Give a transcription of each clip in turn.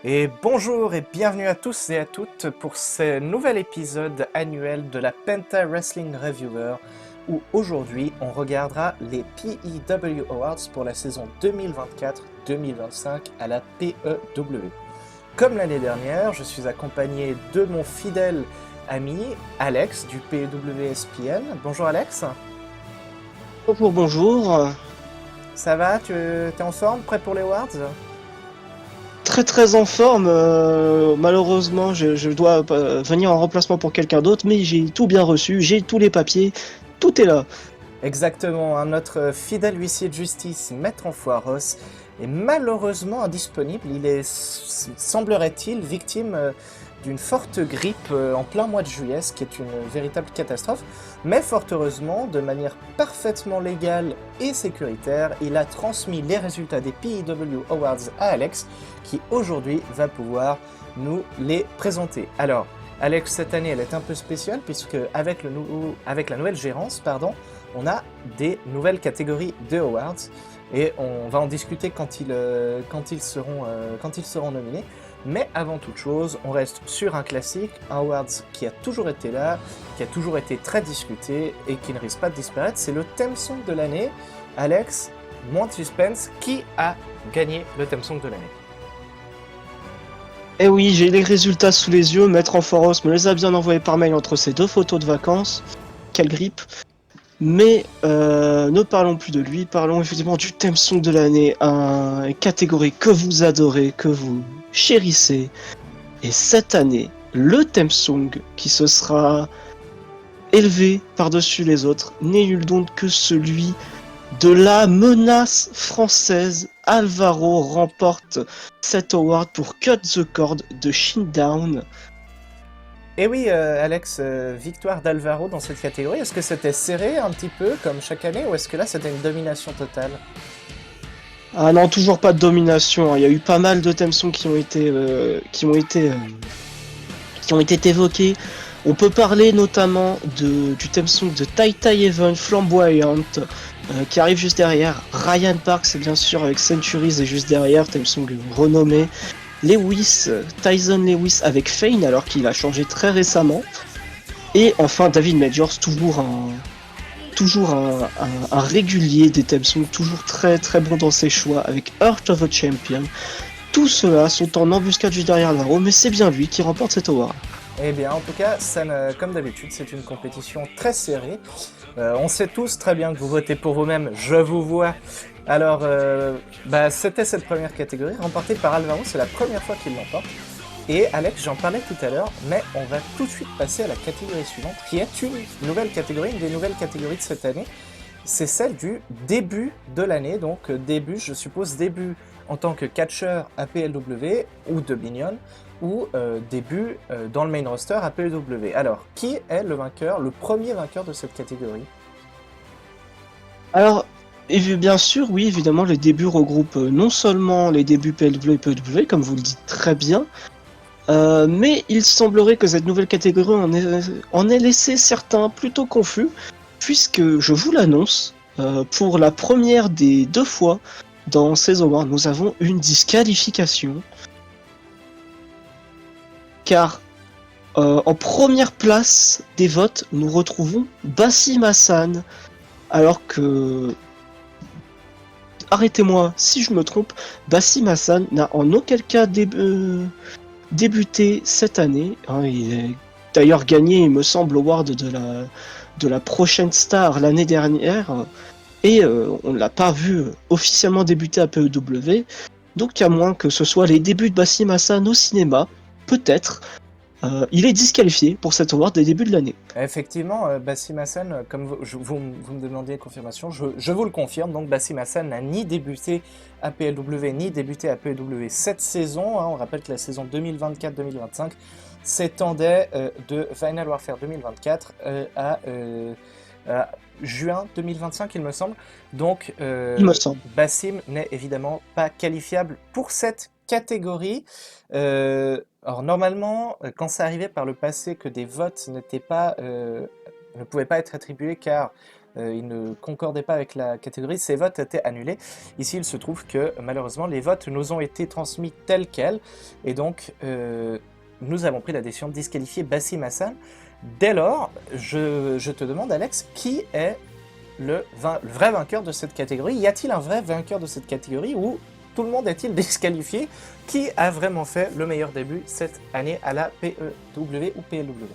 Et bonjour et bienvenue à tous et à toutes pour ce nouvel épisode annuel de la Penta Wrestling Reviewer où aujourd'hui on regardera les PEW Awards pour la saison 2024-2025 à la PEW. Comme l'année dernière, je suis accompagné de mon fidèle ami Alex du PEW-ESPN. Bonjour Alex. Bonjour, bonjour. Ça va? Tu es en forme? Prêt pour les awards? Très très en forme. Malheureusement, je dois venir en remplacement pour quelqu'un d'autre, mais j'ai tout bien reçu, j'ai tous les papiers, tout est là. Exactement, hein, notre fidèle huissier de justice, Maître Enfoiros, est malheureusement indisponible. Il est, semblerait-il, victime d'une forte grippe en plein mois de juillet, ce qui est une véritable catastrophe. Mais fort heureusement, de manière parfaitement légale et sécuritaire, il a transmis les résultats des PEW Awards à Alex, qui aujourd'hui va pouvoir nous les présenter. Alors, Alex, cette année, elle est un peu spéciale, puisque avec la nouvelle gérance, on a des nouvelles catégories de awards et on va en discuter quand ils seront nominés. Mais avant toute chose, on reste sur un classique, un awards qui a toujours été là, qui a toujours été très discuté et qui ne risque pas de disparaître. C'est le theme song de l'année. Alex, moins de suspense, qui a gagné le theme song de l'année? Eh oui, j'ai les résultats sous les yeux. Maître Amphoros me les a bien envoyés par mail entre ces deux photos de vacances. Quelle grippe. Mais ne parlons plus de lui, parlons effectivement du thème song de l'année, une catégorie que vous adorez, que vous chérissez. Et cette année, le thème song qui se sera élevé par-dessus les autres n'est nul d'autre que celui de la menace française. Alvaro remporte cet award pour Cut the Cord de Shinedown. Et oui, Alex, victoire d'Alvaro dans cette catégorie. Est-ce que c'était serré un petit peu comme chaque année ou est-ce que là c'était une domination totale? Ah non, toujours pas de domination. Il y a eu pas mal de thèmes songs qui ont été évoqués. On peut parler notamment du thème song de Tai Tai Event Flamboyant qui arrive juste derrière. Ryan Parks, bien sûr, avec Centuries est juste derrière, thème song renommé. Lewis, Tyson Lewis avec Fane alors qu'il a changé très récemment. Et enfin David Majors, toujours un régulier des thèmes songs, toujours très très bon dans ses choix avec Heart of a Champion. Tous ceux-là sont en embuscade juste derrière Alvaro, mais c'est bien lui qui remporte cet award. Eh bien, en tout cas, comme d'habitude, c'est une compétition très serrée. On sait tous très bien que vous votez pour vous-même, je vous vois. Alors, c'était cette première catégorie, remportée par Alvaro, c'est la première fois qu'il l'emporte. Et Alex, j'en parlais tout à l'heure, mais on va tout de suite passer à la catégorie suivante, qui est une nouvelle catégorie, une des nouvelles catégories de cette année. C'est celle du début de l'année, donc début, je suppose début en tant que catcheur à PLW ou Dominion, ou début dans le main roster à PLW. Alors, qui est le vainqueur, le premier vainqueur de cette catégorie? Alors, bien sûr, oui, évidemment, les débuts regroupent non seulement les débuts PLW et PW, comme vous le dites très bien, mais il semblerait que cette nouvelle catégorie en ait laissé certains plutôt confus, puisque je vous l'annonce, pour la première des deux fois dans Saison 1, nous avons une disqualification, car en première place des votes, nous retrouvons Bassim Hassan, alors que, arrêtez-moi si je me trompe, Bassim Hassan n'a en aucun cas débuté cette année. Hein, il a d'ailleurs gagné, il me semble, l'award de la prochaine star l'année dernière. Et on ne l'a pas vu officiellement débuter à PEW. Donc à moins que ce soit les débuts de Bassim Hassan au cinéma, peut-être, il est disqualifié pour cet award des débuts de l'année. Effectivement, Bassim Hassan, comme vous me demandiez confirmation, je vous le confirme, donc Bassim Hassan n'a ni débuté à PLW ni débuté à PLW cette saison, hein. On rappelle que la saison 2024-2025 s'étendait de Final Warfare 2024 à juin 2025, il me semble. Donc, Il me semble. Bassim n'est évidemment pas qualifiable pour cette catégorie. Alors normalement, quand ça arrivait par le passé que des votes ne pouvaient pas être attribués car il ne concordait pas avec la catégorie, ses votes étaient annulés. Ici, il se trouve que malheureusement, les votes nous ont été transmis tels quels, et donc nous avons pris la décision de disqualifier Bassim Hassan. Dès lors, je te demande, Alex, qui est le vrai vainqueur de cette catégorie? Y a-t-il un vrai vainqueur de cette catégorie ou tout le monde est-il disqualifié? Qui a vraiment fait le meilleur début cette année à la PEW ou PLW?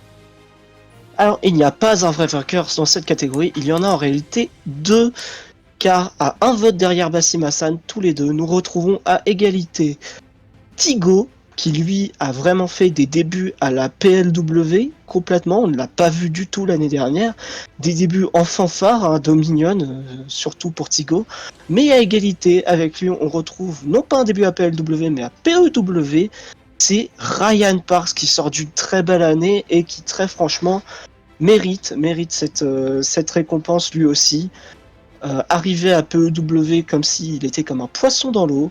Alors, il n'y a pas un vrai vainqueur dans cette catégorie, il y en a en réalité deux, car à un vote derrière Bassim Hassan, tous les deux, nous retrouvons à égalité Tigo, qui lui a vraiment fait des débuts à la PLW complètement, on ne l'a pas vu du tout l'année dernière, des débuts en fanfare, hein, Dominion, surtout pour Tigo, mais à égalité avec lui on retrouve non pas un début à PLW mais à PEW, c'est Ryan Parks qui sort d'une très belle année et qui très franchement mérite cette récompense lui aussi. Arrivé à PEW comme s'il était comme un poisson dans l'eau,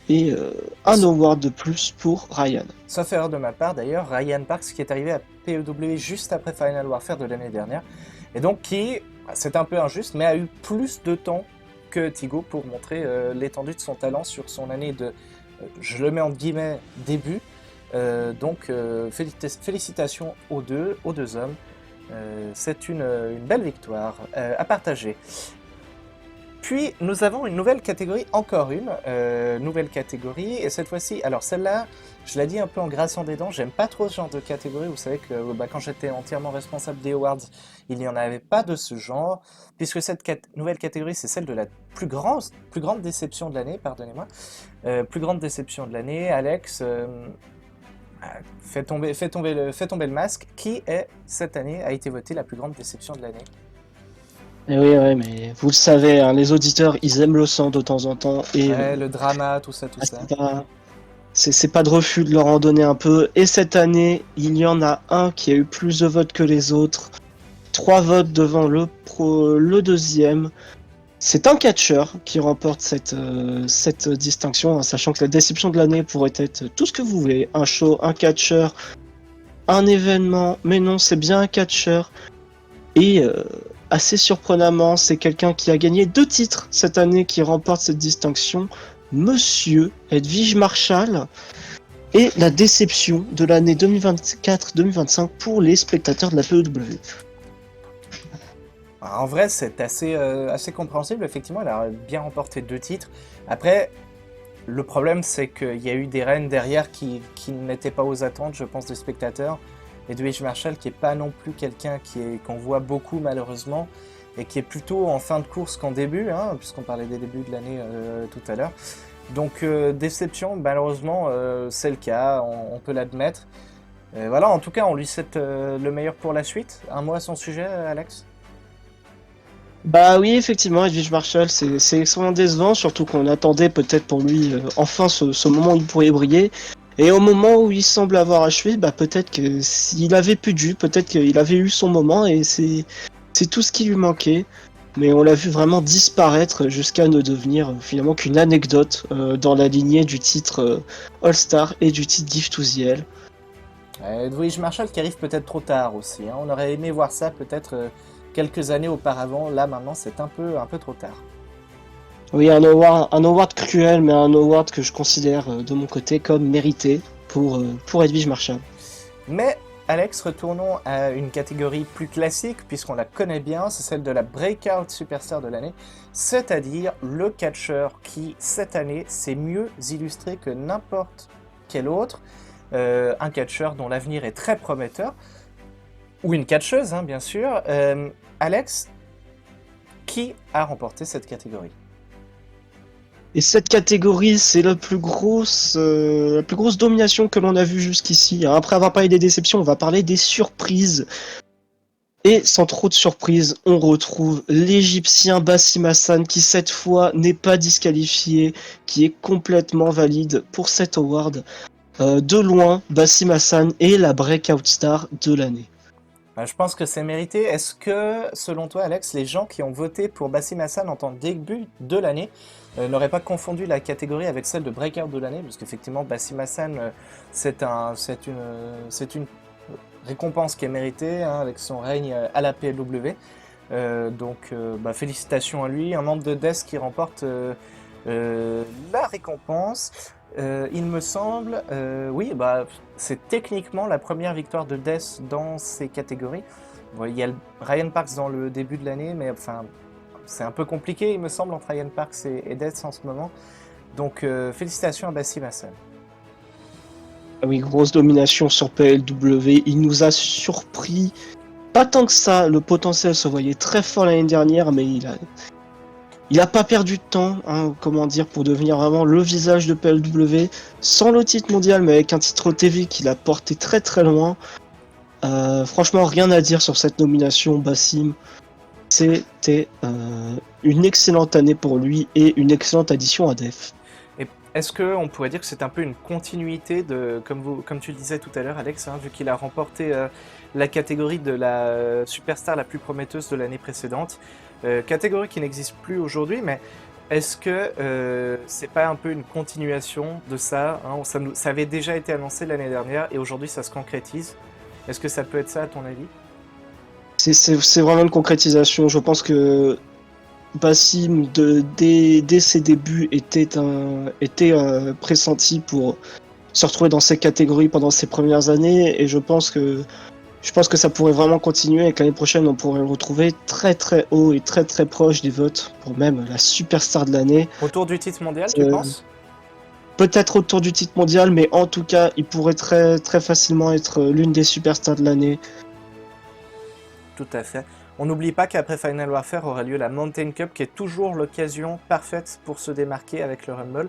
et un award de plus pour Ryan. Sauf erreur de ma part d'ailleurs, Ryan Parks qui est arrivé à PEW juste après Final Warfare de l'année dernière, et donc qui, c'est un peu injuste, mais a eu plus de temps que Tigo pour montrer l'étendue de son talent sur son année de, je le mets en guillemets, début. Donc félicitations aux deux hommes. C'est une belle victoire à partager. Puis nous avons une nouvelle catégorie, encore une nouvelle catégorie, et cette fois-ci, alors celle-là, je l'ai dit un peu en grinçant des dents, j'aime pas trop ce genre de catégorie, vous savez que quand j'étais entièrement responsable des awards, il n'y en avait pas de ce genre, puisque cette nouvelle catégorie, c'est celle de la plus grande déception de l'année, pardonnez-moi, plus grande déception de l'année. Alex, fais tomber le masque, qui est cette année a été votée la plus grande déception de l'année? Et oui, ouais, mais vous le savez, hein, les auditeurs, ils aiment le sang de temps en temps. Et ouais, le drama, tout ça. c'est pas de refus de leur en donner un peu. Et cette année, il y en a un qui a eu plus de votes que les autres. 3 votes devant le deuxième. C'est un catcheur qui remporte cette distinction, hein, sachant que la déception de l'année pourrait être tout ce que vous voulez. Un show, un catcheur, un événement. Mais non, c'est bien un catcheur. Et assez surprenamment, c'est quelqu'un qui a gagné 2 titres cette année qui remporte cette distinction, Monsieur Edwige Marshall, et la déception de l'année 2024-2025 pour les spectateurs de la PEW. En vrai, c'est assez compréhensible, effectivement, elle a bien remporté 2 titres. Après, le problème, c'est qu'il y a eu des reines derrière qui n'étaient pas aux attentes, je pense, des spectateurs. Edwige Marshall, qui est pas non plus quelqu'un qu'on voit beaucoup, malheureusement, et qui est plutôt en fin de course qu'en début, hein, puisqu'on parlait des débuts de l'année tout à l'heure. Donc, déception, malheureusement, c'est le cas, on peut l'admettre. Voilà, en tout cas, on lui souhaite le meilleur pour la suite. Un mot à son sujet, Alex? Bah oui, effectivement, Edwige Marshall, c'est extrêmement décevant, surtout qu'on attendait peut-être pour lui enfin ce moment où il pourrait briller. Et au moment où il semble avoir achevé, bah peut-être que s'il avait pu dû, peut-être qu'il avait eu son moment et c'est tout ce qui lui manquait. Mais on l'a vu vraiment disparaître jusqu'à ne devenir finalement qu'une anecdote dans la lignée du titre All-Star et du titre Gift to the Hell. Edwige Marshall qui arrive peut-être trop tard aussi, hein. On aurait aimé voir ça peut-être quelques années auparavant. Là, maintenant, c'est un peu trop tard. Oui, un award cruel, mais un award que je considère de mon côté comme mérité pour Edwige Marshall. Mais, Alex, retournons à une catégorie plus classique, puisqu'on la connaît bien, c'est celle de la Breakout Superstar de l'année, c'est-à-dire le catcheur qui, cette année, s'est mieux illustré que n'importe quel autre, un catcheur dont l'avenir est très prometteur, ou une catcheuse, hein, bien sûr. Alex, qui a remporté cette catégorie? Et cette catégorie, c'est la plus grosse domination que l'on a vue jusqu'ici. Après avoir parlé des déceptions, on va parler des surprises. Et sans trop de surprises, on retrouve l'Égyptien Bassim Hassan qui cette fois n'est pas disqualifié, qui est complètement valide pour cet award. De loin, Bassim Hassan est la breakout star de l'année. Je pense que c'est mérité. Est-ce que, selon toi, Alex, les gens qui ont voté pour Bassim Hassan en tant que début de l'année n'auraient pas confondu la catégorie avec celle de Breakout de l'année? Parce qu'effectivement, Bassim Hassan, c'est une récompense qui est méritée, hein, avec son règne à la PLW. Félicitations à lui, un membre de Death qui remporte la récompense. Il me semble, oui, c'est techniquement la première victoire de Death dans ces catégories. Bon, il y a Ryan Parks dans le début de l'année, mais enfin, c'est un peu compliqué, il me semble, entre Ryan Parks et Death en ce moment. Donc, félicitations à Bassim Hassan. Ah oui, grosse domination sur PLW. Il nous a surpris. Pas tant que ça, le potentiel se voyait très fort l'année dernière, mais il a pas perdu de temps, hein, comment dire, pour devenir vraiment le visage de PLW, sans le titre mondial, mais avec un titre TV qu'il a porté très très loin. Franchement, rien à dire sur cette nomination, Bassim. C'était une excellente année pour lui et une excellente addition à Def. Et est-ce qu'on pourrait dire que c'est un peu une continuité de, comme tu le disais tout à l'heure, Alex, hein, vu qu'il a remporté la catégorie de la superstar la plus prometteuse de l'année précédente, catégorie qui n'existe plus aujourd'hui, mais est-ce que c'est pas un peu une continuation de ça, hein, ça avait déjà été annoncé l'année dernière et aujourd'hui ça se concrétise. Est-ce que ça peut être ça à ton avis? C'est vraiment une concrétisation. Je pense que Bassim, dès ses débuts, était pressenti pour se retrouver dans ces catégories pendant ses premières années, et je pense que ça pourrait vraiment continuer et que l'année prochaine on pourrait le retrouver très très haut et très très proche des votes pour même la superstar de l'année. Autour du titre mondial, tu penses? Peut-être autour du titre mondial, mais en tout cas, il pourrait très très facilement être l'une des superstars de l'année. Tout à fait. On n'oublie pas qu'après Final Warfare aura lieu la Mountain Cup, qui est toujours l'occasion parfaite pour se démarquer avec le Rumble.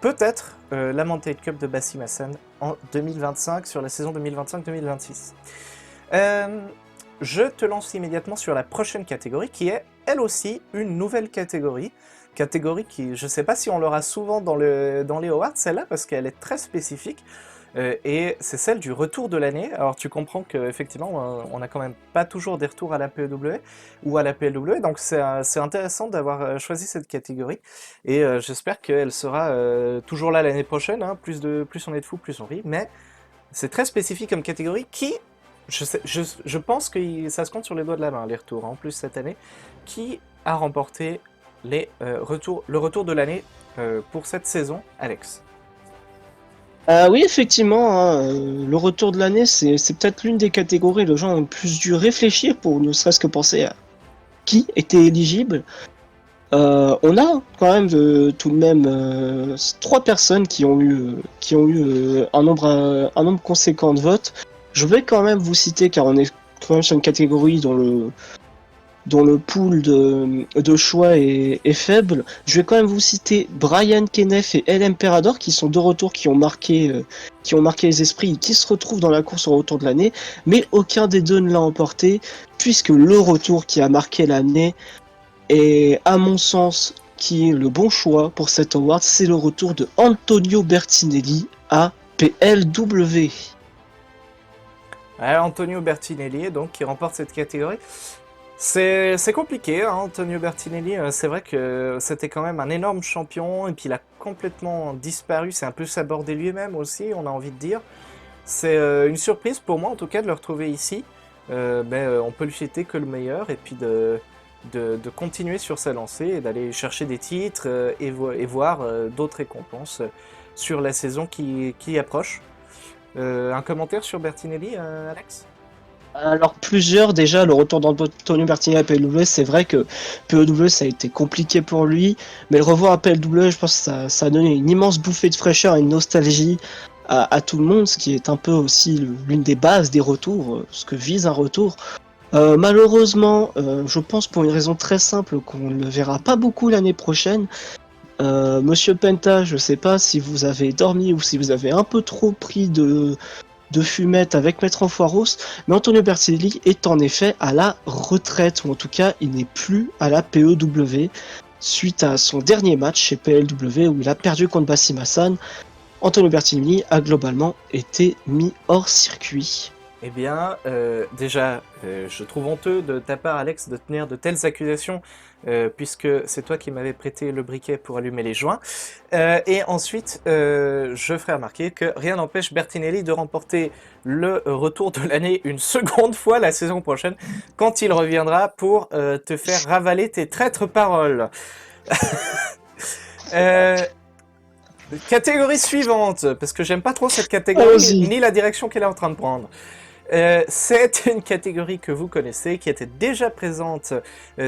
Peut-être la Mountain Cup de Bassim Hassan en 2025, sur la saison 2025-2026. Je te lance immédiatement sur la prochaine catégorie, qui est elle aussi une nouvelle catégorie. Catégorie qui, je ne sais pas si on l'aura souvent dans les awards, celle-là, parce qu'elle est très spécifique. Et c'est celle du retour de l'année. Alors tu comprends qu'effectivement, on n'a quand même pas toujours des retours à la PEW ou à la PLW, donc c'est intéressant d'avoir choisi cette catégorie. Et j'espère qu'elle sera toujours là l'année prochaine, hein. Plus on est de fous, plus on rit. Mais c'est très spécifique comme catégorie qui, je pense que ça se compte sur les doigts de la main, les retours, hein, en plus cette année. Qui a remporté le retour de l'année pour cette saison, Alex? Oui, effectivement, hein, le retour de l'année, c'est peut-être l'une des catégories où les gens ont le plus dû réfléchir pour ne serait-ce que penser à qui était éligible. On a quand même tout de même 3 personnes qui ont eu un nombre conséquent de votes. Je vais quand même vous citer, car on est quand même sur une catégorie dont le pool de choix est faible. Je vais quand même vous citer Brian Kenneth et El Emperador, qui sont 2 retours qui ont marqué les esprits et qui se retrouvent dans la course au retour de l'année, mais aucun des deux ne l'a emporté, puisque le retour qui a marqué l'année est, à mon sens, qui est le bon choix pour cet award, c'est le retour de Antonio Bertinelli à PLW. Antonio Bertinelli, donc, qui remporte cette catégorie. C'est compliqué, hein, Antonio Bertinelli. C'est vrai que c'était quand même un énorme champion, et puis il a complètement disparu. C'est un peu sabordé lui-même aussi, on a envie de dire. C'est une surprise pour moi, en tout cas, de le retrouver ici. On peut lui souhaiter que le meilleur, et puis de continuer sur sa lancée, et d'aller chercher des titres et voir d'autres récompenses sur la saison qui approche. Un commentaire sur Bertinelli, Alex? Alors plusieurs, déjà le retour d'Antonio Bertinelli à PLW, c'est vrai que PLW ça a été compliqué pour lui, mais le revoir à PLW, je pense que ça a donné une immense bouffée de fraîcheur et une nostalgie à tout le monde, ce qui est un peu aussi l'une des bases des retours, ce que vise un retour. Malheureusement, je pense pour une raison très simple qu'on ne le verra pas beaucoup l'année prochaine. Monsieur Penta, je sais pas si vous avez dormi ou si vous avez un peu trop pris de fumette avec Maître Enfoiros, mais Antonio Bertinelli est en effet à la retraite, ou en tout cas il n'est plus à la PEW suite à son dernier match chez PLW où il a perdu contre Bassim Hassan. Antonio Bertinelli a globalement été mis hors circuit. Eh bien, déjà, je trouve honteux de ta part, Alex, de tenir de telles accusations, puisque c'est toi qui m'avais prêté le briquet pour allumer les joints. Et ensuite, je ferai remarquer que rien n'empêche Bertinelli de remporter le retour de l'année une seconde fois la saison prochaine, quand il reviendra pour te faire ravaler tes traîtres paroles. Euh, Catégorie suivante, parce que j'aime pas trop cette catégorie, Allons-y. ni la direction qu'elle est en train de prendre. C'est une catégorie que vous connaissez, qui était déjà présente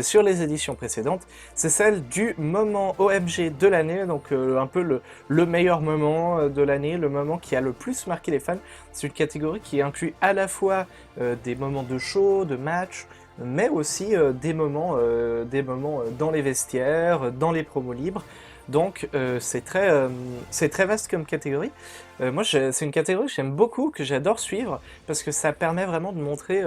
sur les éditions précédentes. C'est celle du moment OMG de l'année, donc un peu le meilleur moment de l'année, le moment qui a le plus marqué les fans. C'est une catégorie qui inclut à la fois des moments de show, de match, mais aussi des moments dans les vestiaires, dans les promos libres. Donc c'est très vaste comme catégorie. C'est une catégorie que j'aime beaucoup, que j'adore suivre, parce que ça permet vraiment de montrer,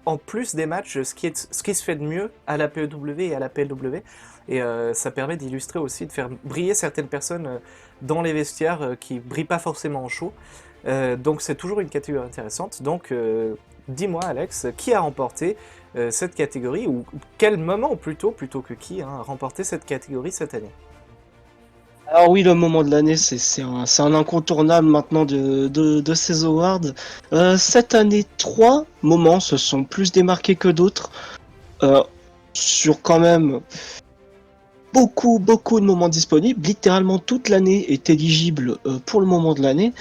en plus des matchs, ce qui se fait de mieux à la PEW et à la PLW. Et ça permet d'illustrer aussi, de faire briller certaines personnes dans les vestiaires qui brillent pas forcément en show. Donc c'est toujours une catégorie intéressante. Donc dis-moi, Alex, qui a remporté cette catégorie, ou quel moment plutôt que qui a remporté cette catégorie cette année? Alors oui, le moment de l'année, c'est un incontournable maintenant de ces awards. Cette année, 3 moments se sont plus démarqués que d'autres, euh, sur quand même beaucoup de moments disponibles. Littéralement toute l'année est éligible pour le moment de l'année.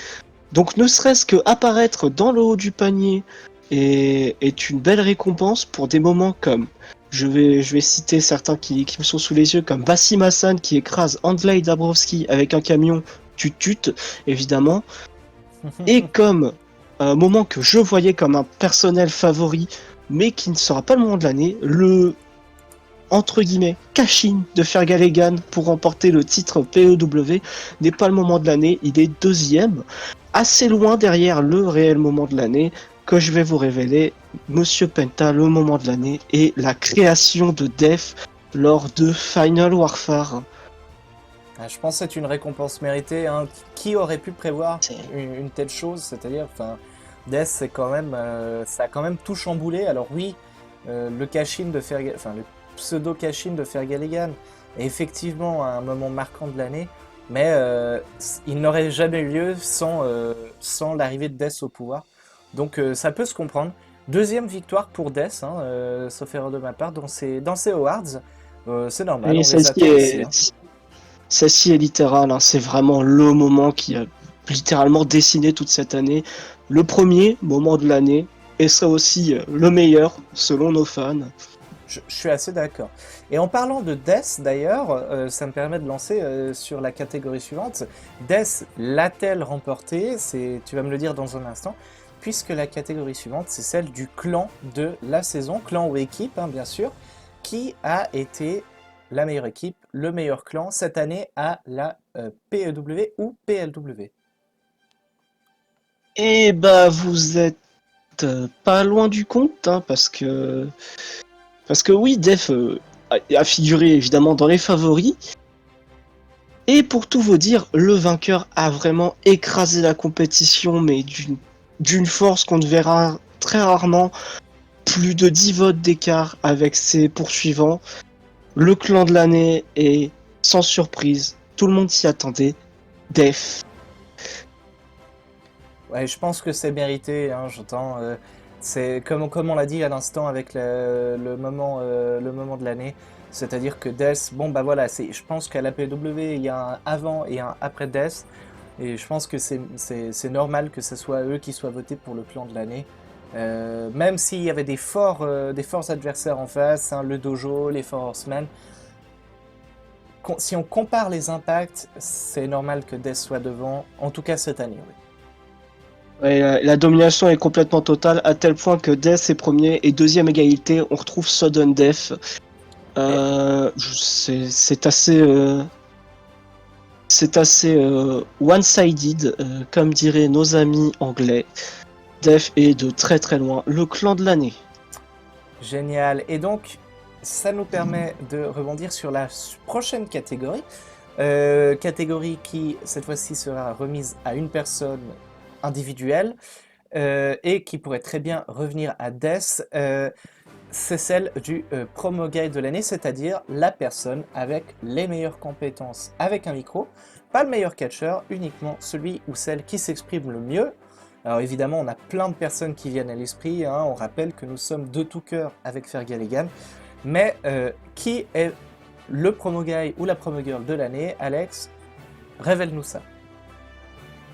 Donc ne serait-ce que apparaître dans le haut du panier est une belle récompense pour des moments comme, je vais citer certains qui me sont sous les yeux, comme Bassim Hassan qui écrase Andley Dabrowski avec un camion tut évidemment, et comme un moment que je voyais comme un personnel favori, mais qui ne sera pas le moment de l'année, le entre guillemets cash-in de Fergalegan pour remporter le titre PEW n'est pas le moment de l'année, il est deuxième, assez loin derrière le réel moment de l'année que je vais vous révéler. Monsieur Penta, le moment de l'année est la création de Def lors de Final Warfare. Ah, je pense que c'est une récompense méritée, hein. Qui aurait pu prévoir C'est une telle chose? C'est-à-dire, enfin, Death, ça a quand même tout chamboulé. Alors oui, le cash-in de enfin, le pseudo cash-in de Fergaligan est effectivement un moment marquant de l'année, mais il n'aurait jamais eu lieu sans l'arrivée de Death au pouvoir. Donc ça peut se comprendre. Deuxième victoire pour Death, hein, sauf erreur de ma part, dans ces awards. C'est normal, et on les attend aussi, hein. celle-ci est littérale, hein, c'est vraiment le moment qui a littéralement dessiné toute cette année. Le premier moment de l'année, et serait aussi le meilleur selon nos fans. Je suis assez d'accord. Et en parlant de Death, d'ailleurs, ça me permet de lancer sur la catégorie suivante. Death l'a-t-elle remporté? Tu vas me le dire dans un instant, puisque la catégorie suivante, c'est celle du clan de la saison, clan ou équipe, hein, bien sûr, qui a été la meilleure équipe, le meilleur clan cette année à la PEW ou PLW. Et bah vous êtes pas loin du compte, hein, parce que oui, Def a figuré évidemment dans les favoris. Et pour tout vous dire, le vainqueur a vraiment écrasé la compétition, mais d'une force qu'on ne verra très rarement. Plus de 10 votes d'écart avec ses poursuivants. Le clan de l'année est sans surprise. Tout le monde s'y attendait. Def. Ouais, je pense que c'est mérité, hein, j'entends. C'est comme on l'a dit à l'instant avec le moment de l'année. C'est-à-dire que Death, bon bah voilà, je pense qu'à la PW, il y a un avant et un après Death. Et je pense que c'est normal que ce soit eux qui soient votés pour le clan de l'année. Même s'il y avait des forts adversaires en face, hein, le Dojo, les Four Horsemen. Si on compare les impacts, c'est normal que Death soit devant, en tout cas cette année, oui. Ouais, la domination est complètement totale, à tel point que Death est premier et deuxième égalité. On retrouve Sudden Death. Et C'est assez. C'est assez one-sided, comme diraient nos amis anglais. Def est de très loin le clan de l'année. génial. Et donc, ça nous permet de rebondir sur la prochaine catégorie. Catégorie qui, cette fois-ci, sera remise à une personne individuelle. et qui pourrait très bien revenir à Death, c'est celle du promo guy de l'année, c'est-à-dire la personne avec les meilleures compétences avec un micro, pas le meilleur catcheur, uniquement celui ou celle qui s'exprime le mieux. Alors évidemment, on a plein de personnes qui viennent à l'esprit, hein. On rappelle que nous sommes de tout cœur avec Fergalligan, mais qui est le promo guy ou la promo girl de l'année? Alex, révèle-nous ça.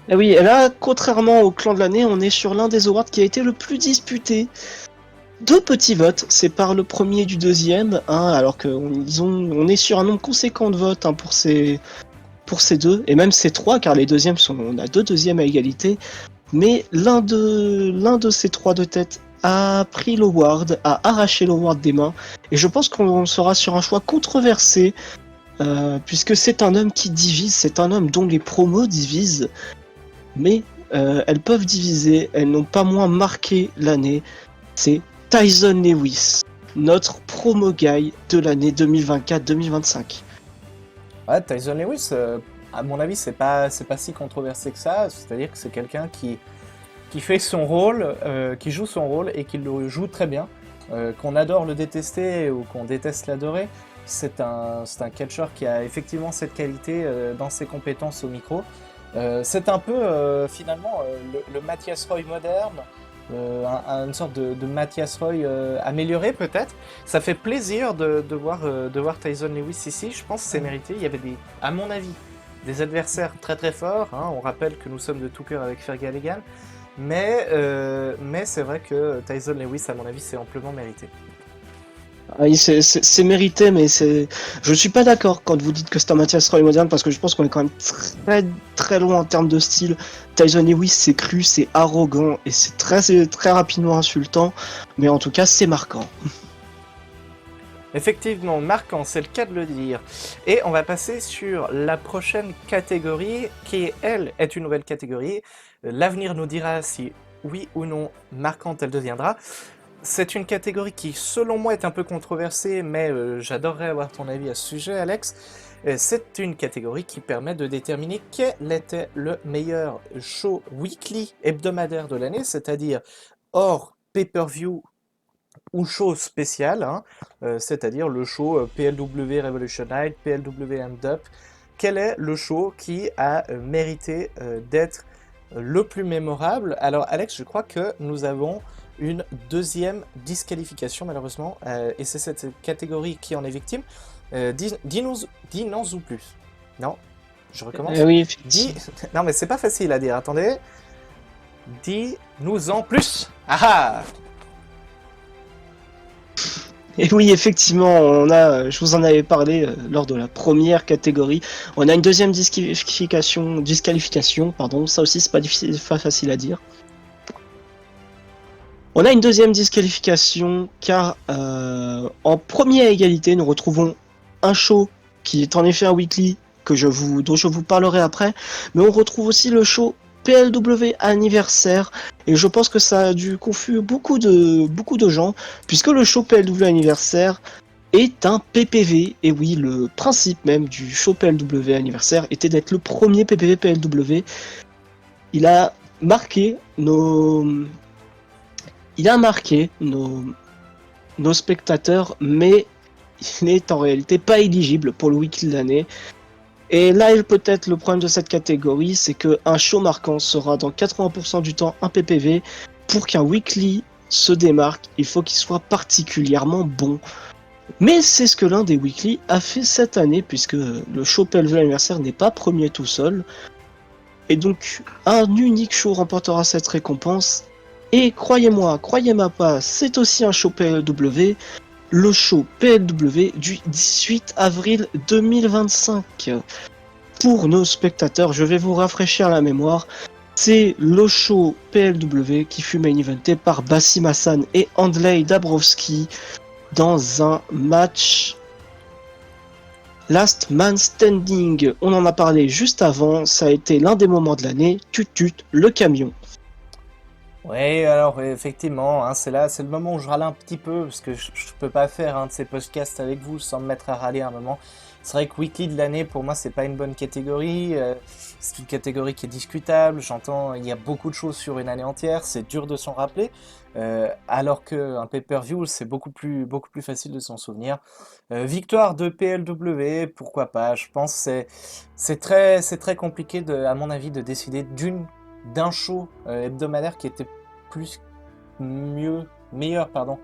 Et oui, et là, contrairement au clan de l'année, on est sur l'un des awards qui a été le plus disputé. 2 petits votes séparent le premier du deuxième, hein, alors on est sur un nombre conséquent de votes, hein, pour ces 2, et même ces 3, car les deuxièmes on a 2 deuxièmes à égalité. Mais l'un de ces 3 de tête a pris l'award, a arraché l'award des mains, et je pense qu'on sera sur un choix controversé, puisque c'est un homme qui divise, c'est un homme dont les promos divisent, mais elles peuvent diviser, elles n'ont pas moins marqué l'année. C'est Tyson Lewis, notre promo guy de l'année 2024-2025. Ouais, Tyson Lewis, à mon avis, c'est pas si controversé que ça. C'est-à-dire que c'est quelqu'un qui fait son rôle, qui joue son rôle et qui le joue très bien. Qu'on adore le détester ou qu'on déteste l'adorer, c'est un catcheur qui a effectivement cette qualité dans ses compétences au micro. C'est un peu finalement le Matthias Roy moderne, une sorte de Matthias Roy amélioré peut-être. Ça fait plaisir de voir Tyson Lewis ici. Je pense que c'est mérité. Il y avait à mon avis, des adversaires très très forts, hein. On rappelle que nous sommes de tout cœur avec Fergalligan, mais c'est vrai que Tyson Lewis, à mon avis, c'est amplement mérité. Oui, c'est mérité, mais je suis pas d'accord quand vous dites que c'est un Matthias Roy moderne, parce que je pense qu'on est quand même très très loin en termes de style. Tyson Lewis, c'est cru, c'est arrogant, et c'est très rapidement insultant, mais en tout cas, c'est marquant. Effectivement, marquant, c'est le cas de le dire. Et on va passer sur la prochaine catégorie, qui, elle, est une nouvelle catégorie. L'avenir nous dira si, oui ou non, marquante elle deviendra. C'est une catégorie qui, selon moi, est un peu controversée, mais j'adorerais avoir ton avis à ce sujet, Alex. C'est une catégorie qui permet de déterminer quel était le meilleur show weekly hebdomadaire de l'année, c'est-à-dire hors pay-per-view ou show spécial, hein, c'est-à-dire le show PLW Revolution Night, PLW End-Up. Quel est le show qui a mérité d'être le plus mémorable? Alors Alex, je crois que nous avons une deuxième disqualification malheureusement, et c'est cette catégorie qui en est victime. Dis-nous plus. Non, je recommence. Oui, Non mais c'est pas facile à dire, attendez. Dis-nous en plus. Ah ah. Et oui, effectivement, je vous en avais parlé lors de la première catégorie. On a une deuxième disqualification, pardon, ça aussi c'est pas facile à dire. On a une deuxième disqualification car en première égalité, nous retrouvons un show qui est en effet un weekly dont je vous parlerai après, mais on retrouve aussi le show PLW anniversaire, et je pense que ça a dû confus beaucoup de gens, puisque le show PLW anniversaire est un PPV, et oui, le principe même du show PLW anniversaire était d'être le premier PPV PLW. Il a marqué nos spectateurs, mais il n'est en réalité pas éligible pour le weekly de l'année. Et là, peut-être le problème de cette catégorie, c'est qu'un show marquant sera dans 80% du temps un PPV. Pour qu'un weekly se démarque, il faut qu'il soit particulièrement bon. Mais c'est ce que l'un des weekly a fait cette année, puisque le show PLW anniversaire n'est pas premier tout seul. Et donc, un unique show remportera cette récompense. Et croyez-moi pas, c'est aussi un show PLW. Le show PLW du 18 avril 2025. Pour nos spectateurs, je vais vous rafraîchir la mémoire. C'est le show PLW qui fut main eventé par Bassim Hassan et Andley Dabrowski dans un match Last Man Standing. On en a parlé juste avant, ça a été l'un des moments de l'année. Tut, le camion. Oui, alors effectivement, hein, c'est le moment où je râle un petit peu, parce que je peux pas faire un de ces podcasts avec vous sans me mettre à râler un moment. C'est vrai que Weekly de l'année, pour moi, c'est pas une bonne catégorie. C'est une catégorie qui est discutable. J'entends, il y a beaucoup de choses sur une année entière, c'est dur de s'en rappeler. Alors qu'un pay-per-view, c'est beaucoup plus facile de s'en souvenir. Victoire de PLW, pourquoi pas? Je pense que c'est très compliqué, à mon avis, de décider d'un show hebdomadaire qui était plus meilleur pardon,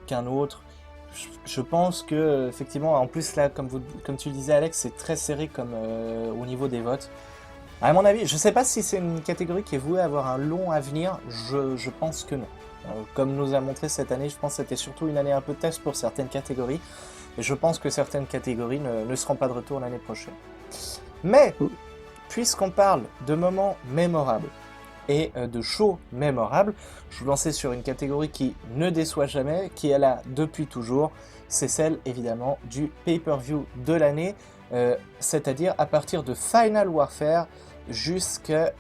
qu'un autre. Je pense que effectivement, en plus là, comme tu le disais Alex, c'est très serré comme au niveau des votes. À mon avis, je sais pas si c'est une catégorie qui est vouée à avoir un long avenir. Je pense que non. Comme nous a montré cette année, je pense que c'était surtout une année un peu test pour certaines catégories. Et je pense que certaines catégories ne seront pas de retour l'année prochaine. Mais puisqu'on parle de moments mémorables et de shows mémorables, je vous lançais sur une catégorie qui ne déçoit jamais, qui est là depuis toujours. C'est celle évidemment du pay-per-view de l'année, c'est-à-dire à partir de Final Warfare jusqu'à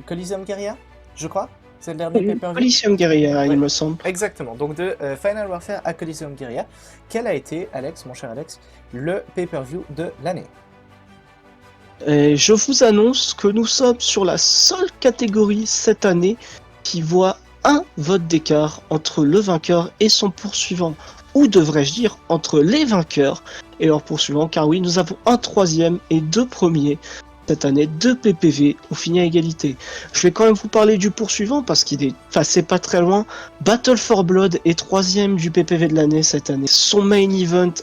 Coliseum Guerrilla, je crois. C'est le dernier pay-per-view. Coliseum Guerrilla, Ouais, il me semble. exactement. Donc de Final Warfare à Coliseum Guerrilla, quel a été, Alex, mon cher Alex, le pay-per-view de l'année? Et je vous annonce que nous sommes sur la seule catégorie cette année qui voit un vote d'écart entre le vainqueur et son poursuivant. Ou devrais-je dire entre les vainqueurs et leurs poursuivants, car oui, nous avons un troisième et deux premiers cette année, deux PPV ont fini à égalité. Je vais quand même vous parler du poursuivant parce qu'il est passé pas très loin. Battle for Blood est troisième du PPV de l'année cette année. Son main event,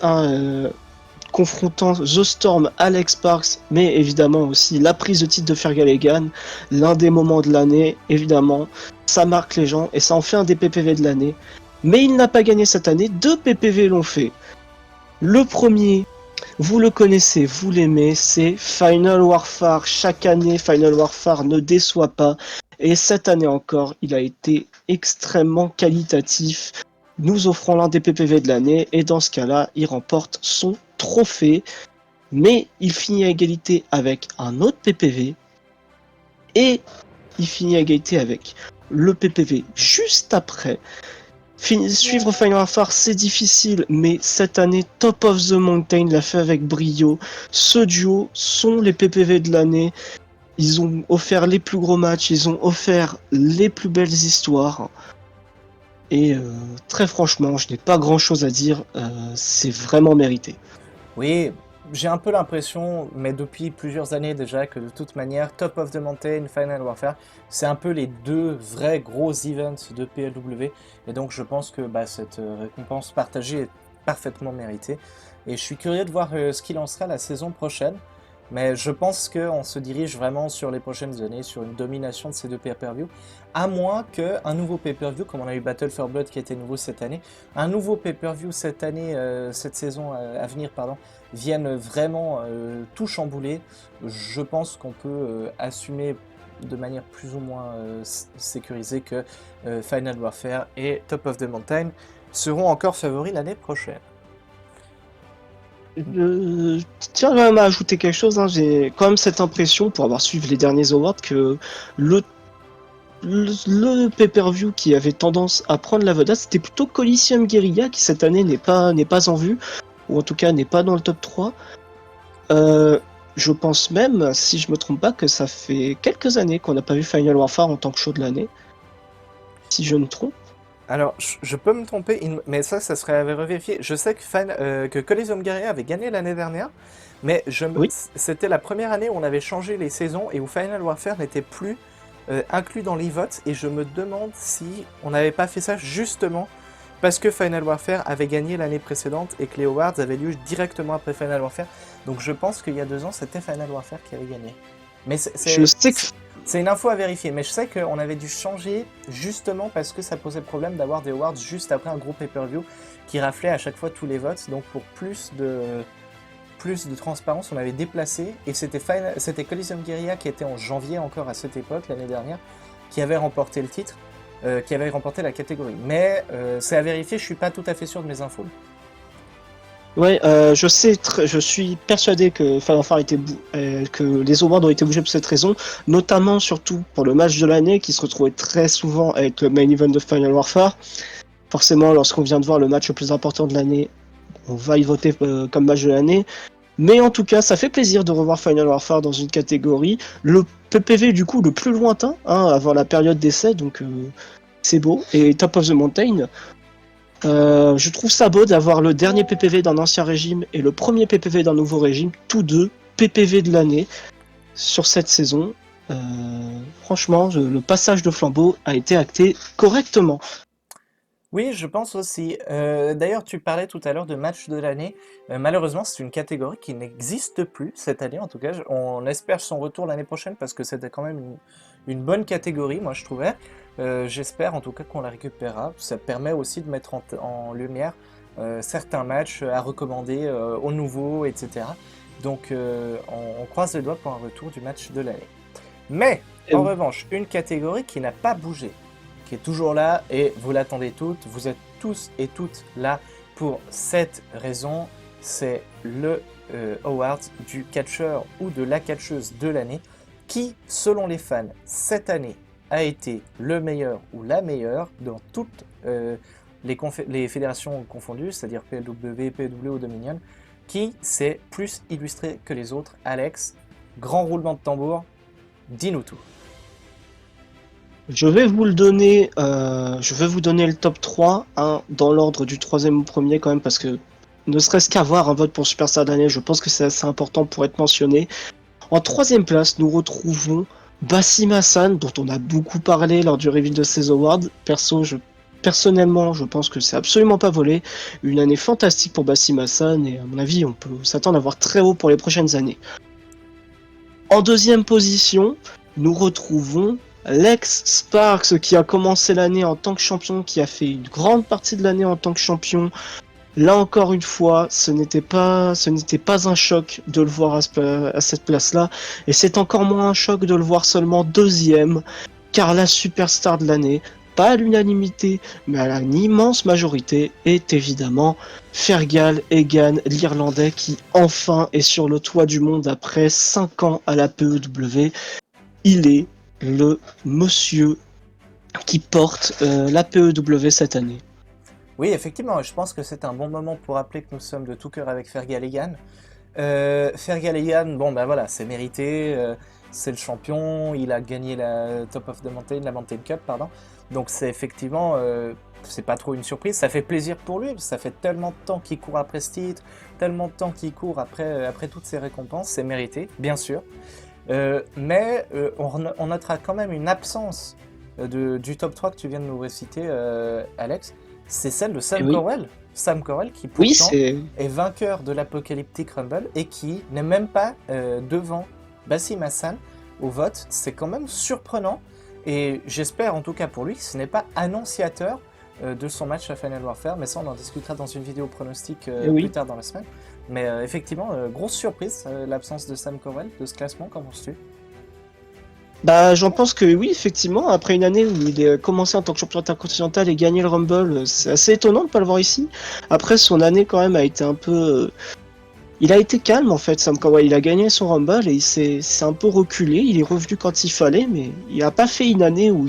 confrontant The Storm, Alex Sparks, mais évidemment aussi la prise de titre de Fergal, l'un des moments de l'année, évidemment, ça marque les gens et ça en fait un des PPV de l'année. Mais il n'a pas gagné cette année, deux PPV l'ont fait. Le premier, vous le connaissez, vous l'aimez, c'est Final Warfare. Chaque année, Final Warfare ne déçoit pas. Et cette année encore, il a été extrêmement qualitatif, nous offrant l'un des PPV de l'année. Et dans ce cas-là, il remporte son trophée. Mais il finit à égalité avec un autre PPV. Et il finit à égalité avec le PPV juste après. Suivre Final Warfare, c'est difficile, mais cette année, Top of the Mountain l'a fait avec brio. Ce duo sont les PPV de l'année. Ils ont offert les plus gros matchs, ils ont offert les plus belles histoires. Et très franchement, je n'ai pas grand chose à dire, c'est vraiment mérité. Oui, j'ai un peu l'impression, mais depuis plusieurs années déjà, que de toute manière, Top of the Mountain, Final Warfare, c'est un peu les deux vrais gros events de PLW. Et donc je pense que cette récompense partagée est parfaitement méritée. Et je suis curieux de voir ce qu'il en sera la saison prochaine. Mais je pense qu'on se dirige vraiment sur les prochaines années, sur une domination de ces deux pay-per-view. À moins qu'un nouveau pay-per-view, comme on a eu Battle for Blood qui était nouveau cette année, un nouveau pay-per-view cette année, cette saison à venir, pardon, viennent vraiment tout chambouler. Je pense qu'on peut assumer de manière plus ou moins sécurisée que Final Warfare et Top of the Mountain seront encore favoris l'année prochaine. Je tiens quand même à ajouter quelque chose, j'ai quand même cette impression, pour avoir suivi les derniers awards, que le pay-per-view qui avait tendance à prendre la vedette, c'était plutôt Coliseum Guerrilla, qui cette année n'est pas en vue, ou en tout cas n'est pas dans le top 3. Je pense même, si je me trompe pas, que ça fait quelques années qu'on n'a pas vu Final Warfare en tant que show de l'année. Si je me trompe. Alors, je peux me tromper, mais ça serait à revérifier. Je sais que Coliseum Guerrilla avait gagné l'année dernière, mais Oui. c'était la première année où on avait changé les saisons et où Final Warfare n'était plus inclus dans les votes, et je me demande si on n'avait pas fait ça justement parce que Final Warfare avait gagné l'année précédente et que les awards avaient lieu directement après Final Warfare. Donc je pense qu'il y a 2 ans, c'était Final Warfare qui avait gagné. Mais Je sais que c'est une info à vérifier, mais je sais qu'on avait dû changer justement parce que ça posait problème d'avoir des awards juste après un gros pay-per-view qui raflait à chaque fois tous les votes. Donc pour plus de transparence, on avait déplacé, et c'était Coliseum Guerrilla qui était en janvier encore à cette époque, l'année dernière, qui avait remporté le titre, qui avait remporté la catégorie. Mais c'est à vérifier, je suis pas tout à fait sûr de mes infos. Ouais, je suis persuadé que que les awards ont été bougés pour cette raison, notamment surtout pour le match de l'année qui se retrouvait très souvent avec le main event de Final Warfare. Forcément, lorsqu'on vient de voir le match le plus important de l'année, on va y voter comme match de l'année. Mais en tout cas, ça fait plaisir de revoir Final Warfare dans une catégorie. Le PPV du coup le plus lointain, avant la période d'essai, donc c'est beau. Et Top of the Mountain, je trouve ça beau d'avoir le dernier PPV d'un ancien régime et le premier PPV d'un nouveau régime, tous deux PPV de l'année sur cette saison. Franchement, le passage de flambeau a été acté correctement. Oui, je pense aussi. D'ailleurs, tu parlais tout à l'heure de match de l'année. Malheureusement, c'est une catégorie qui n'existe plus cette année. En tout cas, on espère son retour l'année prochaine parce que c'était quand même une bonne catégorie, moi je trouvais. J'espère en tout cas qu'on la récupérera. Ça permet aussi de mettre en lumière certains matchs à recommander aux nouveaux, etc. Donc, on croise les doigts pour un retour du match de l'année. Mais, en revanche, une catégorie qui n'a pas bougé, qui est toujours là, et vous l'attendez toutes, vous êtes tous et toutes là pour cette raison, c'est le award du catcheur ou de la catcheuse de l'année, qui, selon les fans, cette année a été le meilleur ou la meilleure dans toutes les fédérations confondues, c'est-à-dire PLW, PW ou Dominion, qui s'est plus illustré que les autres. Alex, grand roulement de tambour, dis-nous tout. Je vais vous le donner, je vais vous donner le top 3, dans l'ordre du troisième au premier quand même, parce que ne serait-ce qu'avoir un vote pour Superstar de l'année, je pense que c'est assez important pour être mentionné. En troisième place, nous retrouvons Bassim Hassan, dont on a beaucoup parlé lors du reveal de ces awards. Personnellement, je pense que c'est absolument pas volé. Une année fantastique pour Bassim Hassan, et à mon avis, on peut s'attendre à voir très haut pour les prochaines années. En deuxième position, nous retrouvons Lex Sparks, qui a commencé l'année en tant que champion, qui a fait une grande partie de l'année en tant que champion. Là encore une fois, ce n'était pas un choc de le voir à cette place-là, et c'est encore moins un choc de le voir seulement deuxième, car la superstar de l'année, pas à l'unanimité, mais à une immense majorité, est évidemment Fergal Egan, l'Irlandais, qui enfin est sur le toit du monde après 5 ans à la PEW. Il est le monsieur qui porte la PEW cette année. Oui, effectivement, je pense que c'est un bon moment pour rappeler que nous sommes de tout cœur avec Fergal Egan. Fergal Egan, bon ben voilà, c'est mérité, c'est le champion, il a gagné la Top of the Mountain, la Mountain Cup, pardon. Donc c'est effectivement, c'est pas trop une surprise, ça fait plaisir pour lui, parce que ça fait tellement de temps qu'il court après ce titre, tellement de temps qu'il court après toutes ces récompenses, c'est mérité, bien sûr. Mais on notera quand même une absence du top 3 que tu viens de nous réciter, Alex, c'est celle de Sam Corwell. Sam Corwell qui pourtant est vainqueur de l'Apocalyptic Rumble et qui n'est même pas devant Bassim Hassan au vote. C'est quand même surprenant et j'espère en tout cas pour lui que ce n'est pas annonciateur de son match à Final Warfare, mais ça on en discutera dans une vidéo pronostic plus tard dans la semaine. Mais effectivement, grosse surprise, l'absence de Sam Corwell de ce classement, qu'en penses-tu ? Bah, j'en pense que oui, effectivement, après une année où il a commencé en tant que champion intercontinental et gagné le Rumble, c'est assez étonnant de ne pas le voir ici. Après, son année quand même a été un peu... Il a été calme en fait, Sam Corwell. Il a gagné son Rumble et il s'est un peu reculé. Il est revenu quand il fallait, mais il n'a pas fait une année où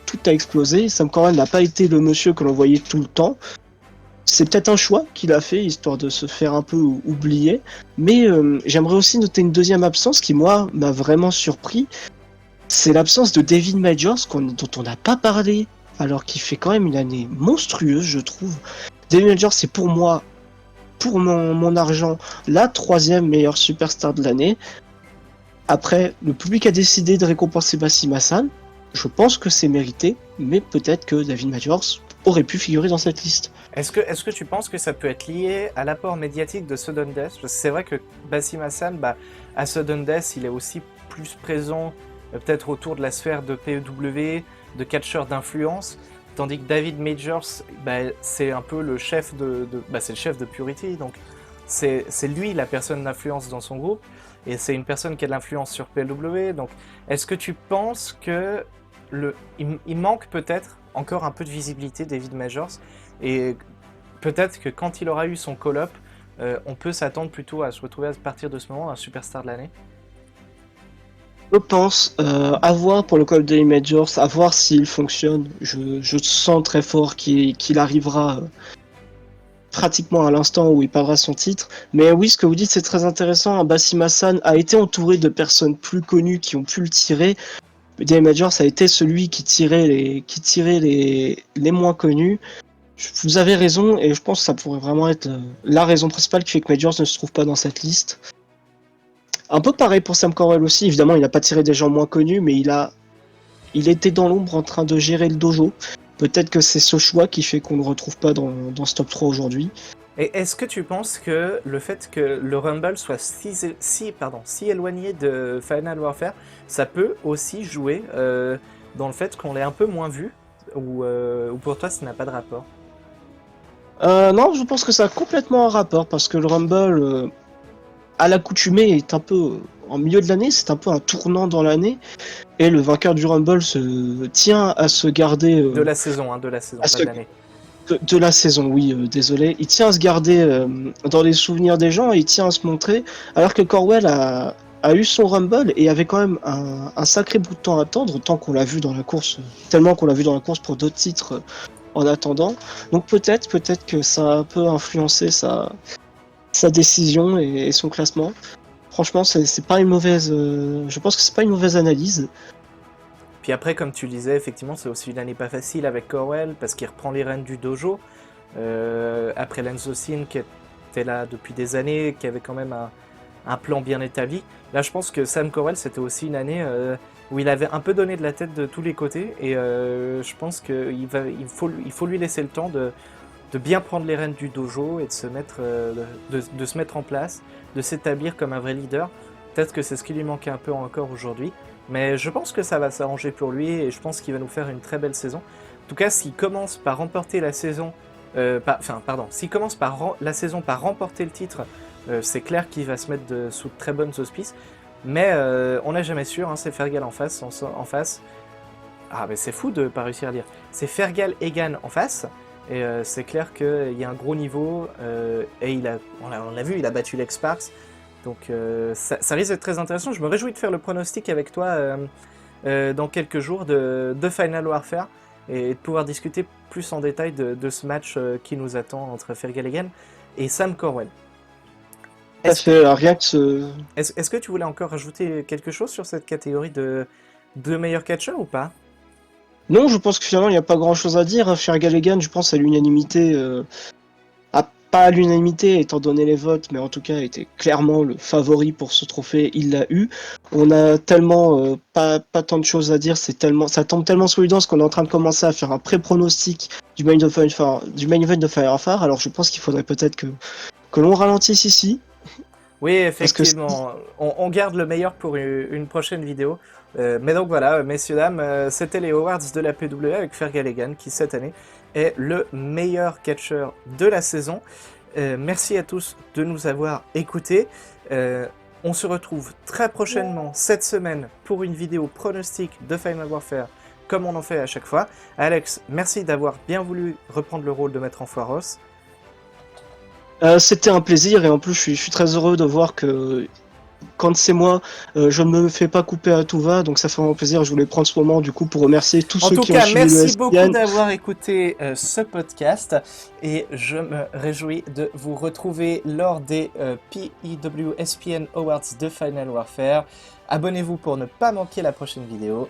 tout a explosé. Sam Corwell n'a pas été le monsieur que l'on voyait tout le temps. C'est peut-être un choix qu'il a fait, histoire de se faire un peu oublier. Mais j'aimerais aussi noter une deuxième absence qui, moi, m'a vraiment surpris. C'est l'absence de David Majors, dont on n'a pas parlé, alors qu'il fait quand même une année monstrueuse, je trouve. David Majors, c'est pour moi, pour mon argent, la troisième meilleure superstar de l'année. Après, le public a décidé de récompenser Bassim Hassan. Je pense que c'est mérité, mais peut-être que David Majors aurait pu figurer dans cette liste. Est-ce que tu penses que ça peut être lié à l'apport médiatique de Sudden Death ? Parce que c'est vrai que Bassim Hassan, à Sudden Death, il est aussi plus présent peut-être autour de la sphère de PEW, de catcheurs d'influence, tandis que David Majors, c'est un peu le chef c'est le chef de Purity, donc c'est lui la personne d'influence dans son groupe, et c'est une personne qui a de l'influence sur PLW, donc est-ce que tu penses que il manque peut-être encore un peu de visibilité David Majors, et peut-être que quand il aura eu son call-up, on peut s'attendre plutôt à se retrouver à partir de ce moment un superstar de l'année? Je pense, à voir pour le Call of Duty Majors, à voir s'il fonctionne. Je sens très fort qu'il arrivera pratiquement à l'instant où il perdra son titre. Mais oui, ce que vous dites, c'est très intéressant. Bassem Hassan a été entouré de personnes plus connues qui ont pu le tirer. Duty Majors a été celui qui tirait les moins connus. Vous avez raison, et je pense que ça pourrait vraiment être la raison principale qui fait que Majors ne se trouve pas dans cette liste. Un peu pareil pour Sam Corwell aussi, évidemment il n'a pas tiré des gens moins connus, mais il était dans l'ombre en train de gérer le dojo. Peut-être que c'est ce choix qui fait qu'on ne le retrouve pas dans ce top 3 aujourd'hui. Et est-ce que tu penses que le fait que le Rumble soit si éloigné de Final Warfare, ça peut aussi jouer dans le fait qu'on l'ait un peu moins vu, ou pour toi ça n'a pas de rapport? Non, je pense que ça a complètement un rapport, parce que le Rumble, à l'accoutumée, est un peu en milieu de l'année, c'est un peu un tournant dans l'année, et le vainqueur du Rumble se tient à se garder... De la saison, pas de l'année. De la saison, oui, désolé. Il tient à se garder dans les souvenirs des gens, et il tient à se montrer, alors que Corwell a eu son Rumble et avait quand même un sacré bout de temps à attendre, tant qu'on l'a vu dans la course, tellement qu'on l'a vu dans la course pour d'autres titres en attendant. Donc peut-être que ça a un peu influencé sa décision et son classement. Franchement, c'est pas une mauvaise. Je pense que c'est pas une mauvaise analyse. Puis après, comme tu le disais, effectivement, c'est aussi une année pas facile avec Corwell, parce qu'il reprend les rênes du dojo. Après Lenzo Sin, qui était là depuis des années, qui avait quand même un plan bien établi. Là, je pense que Sam Corwell, c'était aussi une année où il avait un peu donné de la tête de tous les côtés. Et je pense qu'il faut lui laisser le temps de bien prendre les rênes du dojo et de se mettre en place, de s'établir comme un vrai leader. Peut-être que c'est ce qui lui manquait un peu encore aujourd'hui. Mais je pense que ça va s'arranger pour lui et je pense qu'il va nous faire une très belle saison. En tout cas, s'il commence par remporter la saison, s'il commence la saison par remporter le titre, c'est clair qu'il va se mettre sous de très bonnes auspices. Mais on n'est jamais sûr, hein, c'est Fergal en face. Ah, mais c'est fou de ne pas réussir à dire. C'est Fergal Egan en face. Et c'est clair qu'il y a un gros niveau. Et on l'a vu, il a battu Lex Sparks. Donc ça risque d'être très intéressant. Je me réjouis de faire le pronostic avec toi dans quelques jours de Final Warfare et de pouvoir discuter plus en détail de ce match qui nous attend entre Fergal Egan et Sam Corwell. Est-ce que tu voulais encore rajouter quelque chose sur cette catégorie de meilleurs catcheurs ou pas? Non, je pense que finalement il n'y a pas grand chose à dire. Fergal Egan, je pense à l'unanimité. Pas à l'unanimité étant donné les votes, mais en tout cas était clairement le favori pour ce trophée, il l'a eu. On a tellement pas tant de choses à dire, ça tombe tellement sous l'évidence qu'on est en train de commencer à faire un pré-pronostic du main event de Fire Fire, alors je pense qu'il faudrait peut-être que l'on ralentisse ici. Oui, effectivement, on garde le meilleur pour une prochaine vidéo. Mais donc voilà, messieurs, dames, c'était les Awards de la PW avec Fergal Egan qui cette année est le meilleur catcheur de la saison. Merci à tous de nous avoir écoutés. On se retrouve très prochainement cette semaine pour une vidéo pronostic de Final Warfare comme on en fait à chaque fois. Alex, merci d'avoir bien voulu reprendre le rôle de Maître Enfoiros. C'était un plaisir et en plus je suis très heureux de voir que quand c'est moi, je ne me fais pas couper à tout va, donc ça fait vraiment plaisir. Je voulais prendre ce moment du coup pour remercier tous ceux qui ont suivi le SPN. Merci beaucoup d'avoir écouté ce podcast et je me réjouis de vous retrouver lors des PEW SPN Awards de Final Warfare. Abonnez-vous pour ne pas manquer la prochaine vidéo.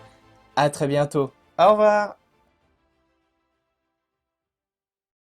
À très bientôt. Au revoir.